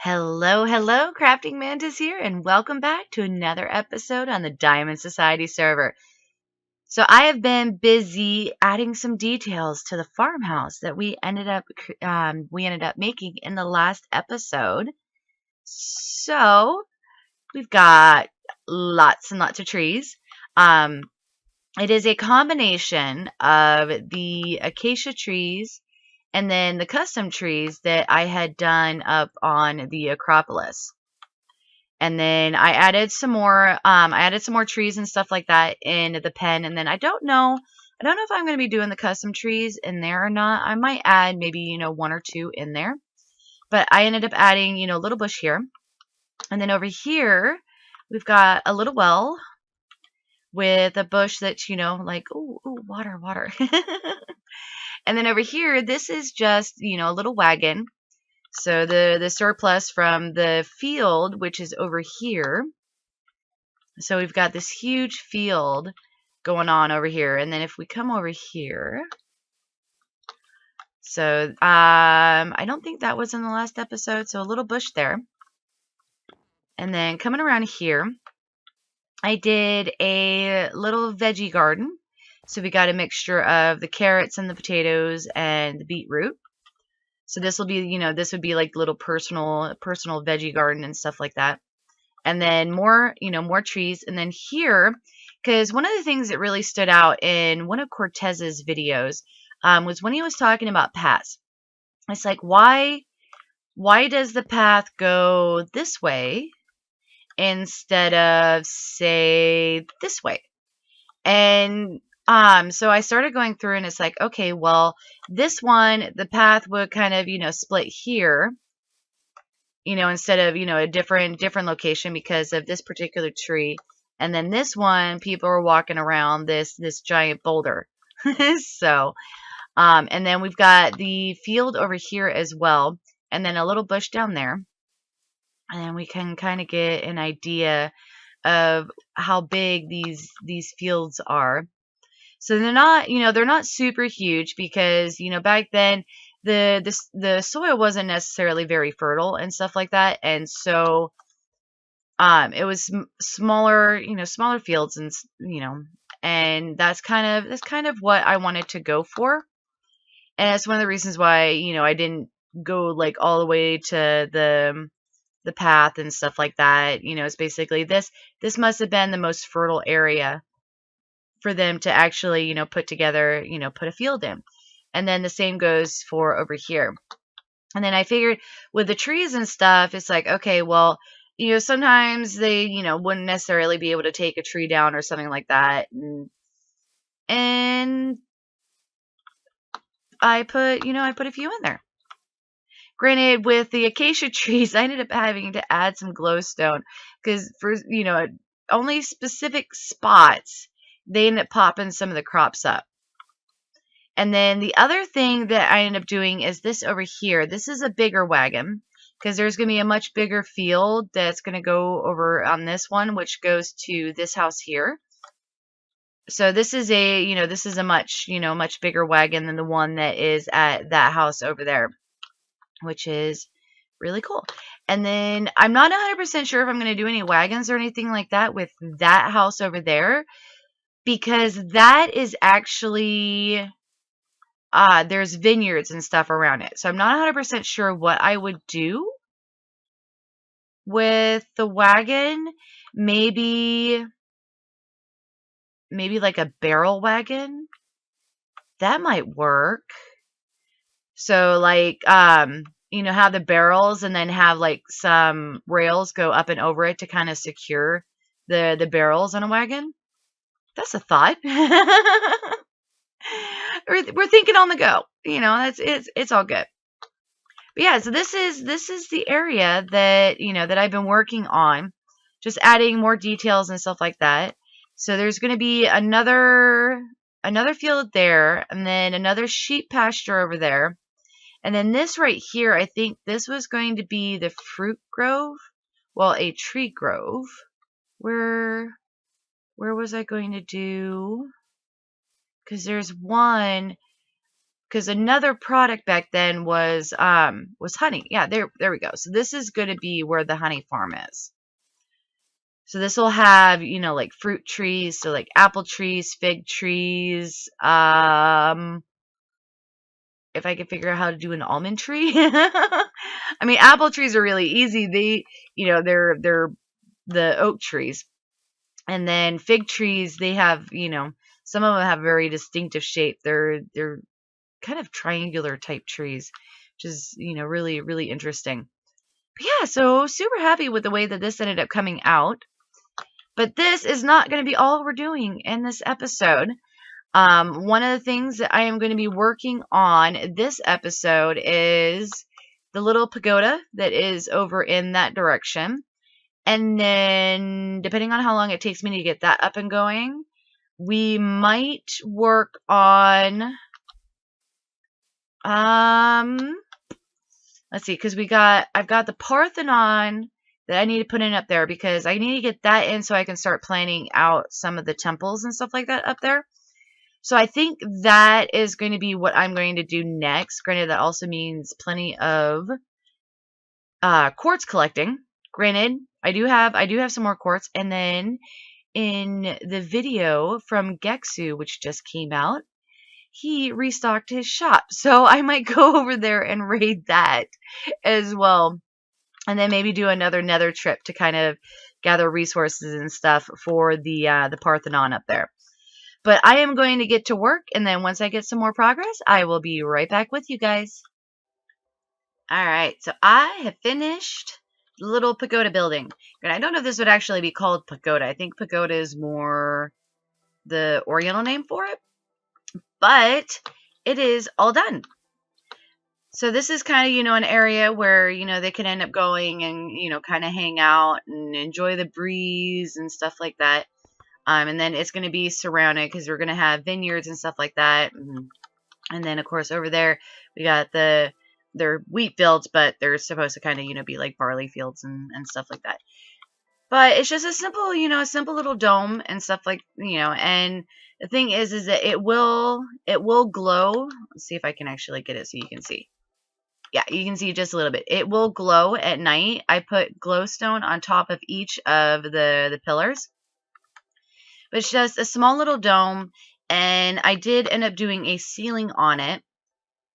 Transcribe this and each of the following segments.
Hello, CraftingMantis here, and welcome back to another episode on the Diamond Society server. So I have been busy adding some details to the farmhouse that we ended up making in the last episode. So we've got lots and lots of trees. It is a combination of the acacia trees and then the custom trees that I had done up on the Acropolis. And then I added some more trees and stuff like that in the pen. And then I don't know if I'm going to be doing the custom trees in there or not. I might add maybe, one or two in there. But I ended up adding, a little bush here. And then over here, we've got a little well with a bush that's, like, ooh, water. And then over here, this is just, a little wagon. So the surplus from the field, which is over here. So we've got this huge field going on over here. And then if we come over here, so I don't think that was in the last episode. So a little bush there. And then coming around here, I did a little veggie garden. So we got a mixture of the carrots and the potatoes and the beetroot. So this will be, this would be like little personal veggie garden and stuff like that. And then more trees. And then here, because one of the things that really stood out in one of Cortez's videos was when he was talking about paths. It's like, why does the path go this way instead of, say, this way? And so I started going through and it's like, okay, well, this one, the path would kind of, split here, instead of, a different location because of this particular tree. And then this one, people are walking around this giant boulder. So, and then we've got the field over here as well. And then a little bush down there. And then we can kind of get an idea of how big these fields are. So they're not super huge because, back then the soil wasn't necessarily very fertile and stuff like that. And so it was smaller fields and that's kind of what I wanted to go for. And that's one of the reasons why, I didn't go like all the way to the path and stuff like that. It's basically this must have been the most fertile area for them to actually, put together, put a field in. And then the same goes for over here. And then I figured with the trees and stuff, it's like, okay, well, sometimes they, wouldn't necessarily be able to take a tree down or something like that. And I put a few in there. Granted, with the acacia trees, I ended up having to add some glowstone because for, only specific spots, they end up popping some of the crops up. And then the other thing that I end up doing is this over here. This is a bigger wagon because there's going to be a much bigger field that's going to go over on this one, which goes to this house here. So this is a much bigger wagon than the one that is at that house over there, which is really cool. And then I'm not 100% sure if I'm going to do any wagons or anything like that with that house over there, because that is actually, there's vineyards and stuff around it. So I'm not 100% sure what I would do with the wagon. Maybe like a barrel wagon. That might work. So like, have the barrels and then have like some rails go up and over it to kind of secure the barrels on a wagon. That's a thought. We're thinking on the go. It's all good. But yeah, so this is the area that, that I've been working on, just adding more details and stuff like that. So there's going to be another field there, and then another sheep pasture over there. And then this right here, I think this was going to be the fruit grove. Well, a tree grove. Where was I going to do? Because there's one because another product back then was honey. Yeah, there we go. So this is going to be where the honey farm is. So this will have, you know, like fruit trees, so like apple trees, fig trees. If I could figure out how to do an almond tree. I mean, apple trees are really easy. They, you know, they're the oak trees. And then fig trees, they have, you know, some of them have very distinctive shape. They're kind of triangular type trees, which is, you know, really, really interesting. But yeah, so super happy with the way that this ended up coming out. But this is not going to be all we're doing in this episode. One of the things that I am going to be working on this episode is the little pagoda that is over in that direction. And then, depending on how long it takes me to get that up and going, we might work on, let's see, because I've got the Parthenon that I need to put in up there, because I need to get that in so I can start planning out some of the temples and stuff like that up there. So I think that is going to be what I'm going to do next. Granted, that also means plenty of quartz collecting. Granted, I do have some more quartz. And then in the video from Geksu, which just came out, he restocked his shop. So I might go over there and raid that as well. And then maybe do another nether trip to kind of gather resources and stuff for the Parthenon up there. But I am going to get to work, and then once I get some more progress, I will be right back with you guys. Alright, so I have finished the little pagoda building. And I don't know if this would actually be called pagoda. I think pagoda is more the Oriental name for it. But it is all done. So this is kind of, you know, an area where, you know, they can end up going and, you know, kind of hang out and enjoy the breeze and stuff like that. And then it's going to be surrounded because we're going to have vineyards and stuff like that. And then, of course, over there, we got they're wheat fields, but they're supposed to kind of, you know, be like barley fields and stuff like that. But it's just a simple, you know, a simple little dome and stuff like, you know, and the thing is that it will glow. Let's see if I can actually get it so you can see. Yeah, you can see just a little bit. It will glow at night. I put glowstone on top of each of the pillars. But it's just a small little dome, and I did end up doing a ceiling on it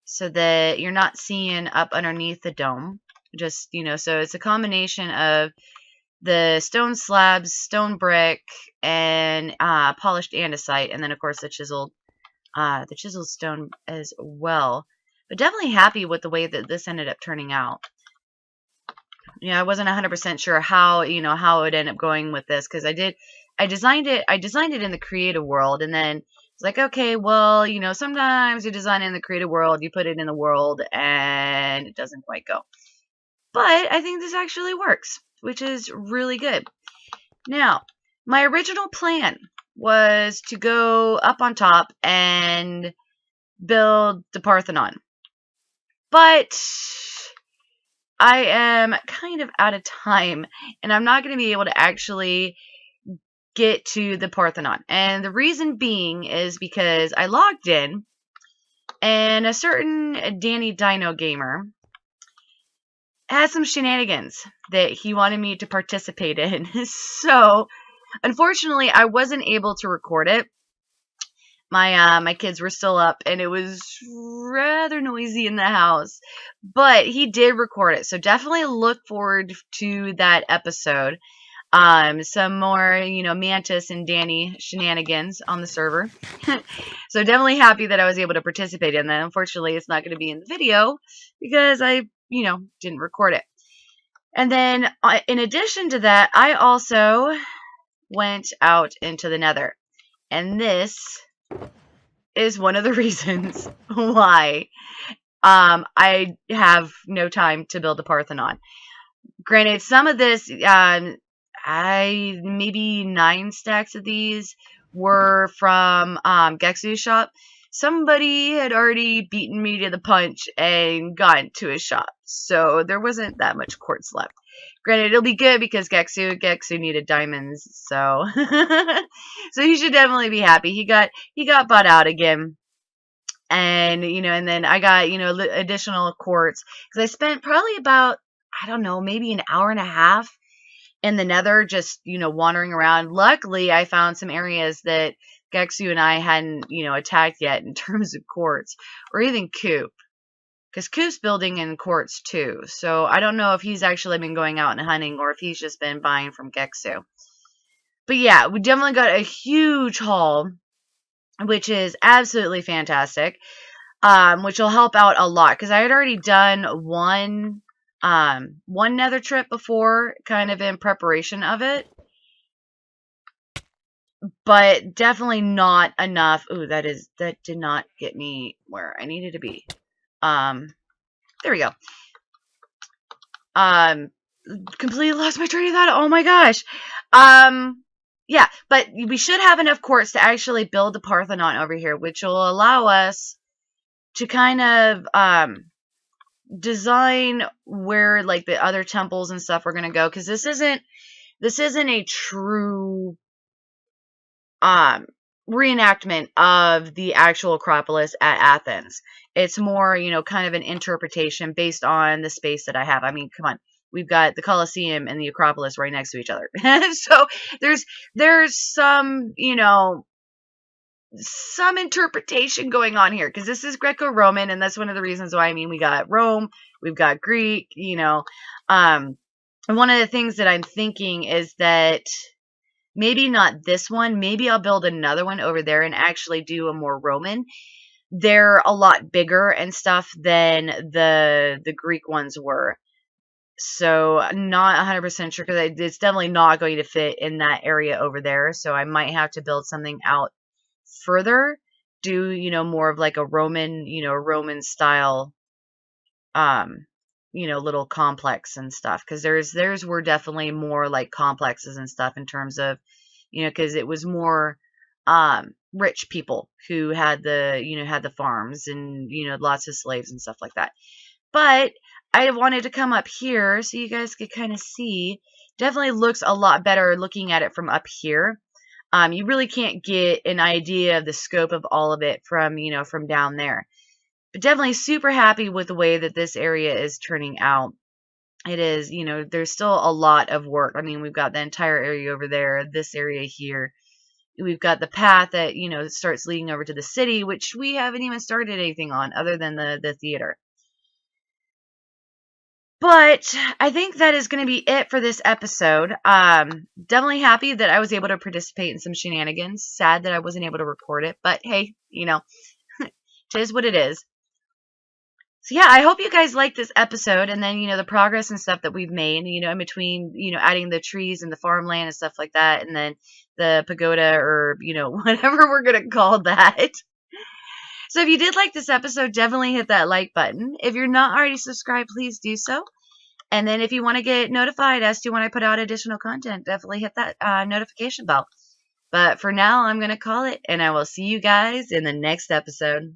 so that you're not seeing up underneath the dome. Just, you know, so it's a combination of the stone slabs, stone brick, and polished andesite, and then, of course, the chiseled stone as well. But definitely happy with the way that this ended up turning out. You know, I wasn't 100% sure how, you know, how it would end up going with this, because I designed it in the creative world, and then it's like, okay, well, you know, sometimes you design it in the creative world, you put it in the world, and it doesn't quite go. But I think this actually works, which is really good. Now, my original plan was to go up on top and build the Parthenon. But I am kind of out of time, and I'm not going to be able to actually get to the Parthenon. And the reason being is because I logged in, and a certain Danny Dino Gamer had some shenanigans that he wanted me to participate in. So, unfortunately, I wasn't able to record it. My kids were still up, and it was rather noisy in the house. But he did record it, so definitely look forward to that episode. Some more, you know, Mantis and Danny shenanigans on the server. So definitely happy that I was able to participate in that. Unfortunately, it's not going to be in the video because I, you know, didn't record it. And then, in addition to that, I also went out into the nether. And this is one of the reasons why I have no time to build a Parthenon. Granted, some of this, maybe 9 stacks of these were from Geksu's shop. Somebody had already beaten me to the punch and gone to his shop, so there wasn't that much quartz left. Granted, it'll be good because Geksu needed diamonds, so so he should definitely be happy. He got bought out again. And, and then I got, additional quartz because I spent probably about, I don't know, maybe an hour and a half in the nether just, wandering around. Luckily, I found some areas that Gexu and I hadn't, attacked yet in terms of quartz or even Coop. Because Coop's building in quartz too. So I don't know if he's actually been going out and hunting or if he's just been buying from Gexu. But yeah, we definitely got a huge haul, which is absolutely fantastic. Which will help out a lot because I had already done one nether trip before, kind of in preparation of it, but definitely not enough. Ooh, that did not get me where I needed to be. There we go. Completely lost my train of thought. Oh my gosh. Yeah, but we should have enough quartz to actually build the Parthenon over here, which will allow us to kind of design where like the other temples and stuff are gonna go, because this isn't a true reenactment of the actual Acropolis at Athens. It's more, kind of an interpretation based on the space that I have. I mean, come on. We've got the Colosseum and the Acropolis right next to each other. So there's some, some interpretation going on here, because this is Greco-Roman, and that's one of the reasons why. I mean, we got Rome, we've got Greek, and one of the things that I'm thinking is that maybe not this one, maybe I'll build another one over there and actually do a more Roman. They're a lot bigger and stuff than the Greek ones were. So not 100% sure, because it's definitely not going to fit in that area over there. So I might have to build something out further, do, more of like a Roman, Roman style, little complex and stuff. Because theirs were definitely more like complexes and stuff in terms of, because it was more, rich people who had the farms and, lots of slaves and stuff like that. But I wanted to come up here so you guys could kind of see. Definitely looks a lot better looking at it from up here. You really can't get an idea of the scope of all of it from, from down there. But definitely super happy with the way that this area is turning out. It is, there's still a lot of work. I mean, we've got the entire area over there, this area here. We've got the path that, starts leading over to the city, which we haven't even started anything on other than the theater. But I think that is going to be it for this episode. Definitely happy that I was able to participate in some shenanigans. Sad that I wasn't able to record it. But hey, it is what it is. So yeah, I hope you guys liked this episode. And then, the progress and stuff that we've made, in between, adding the trees and the farmland and stuff like that. And then the pagoda, or, whatever we're going to call that. So if you did like this episode, definitely hit that like button. If you're not already subscribed, please do so. And then if you want to get notified as to when I put out additional content, definitely hit that notification bell. But for now, I'm going to call it, and I will see you guys in the next episode.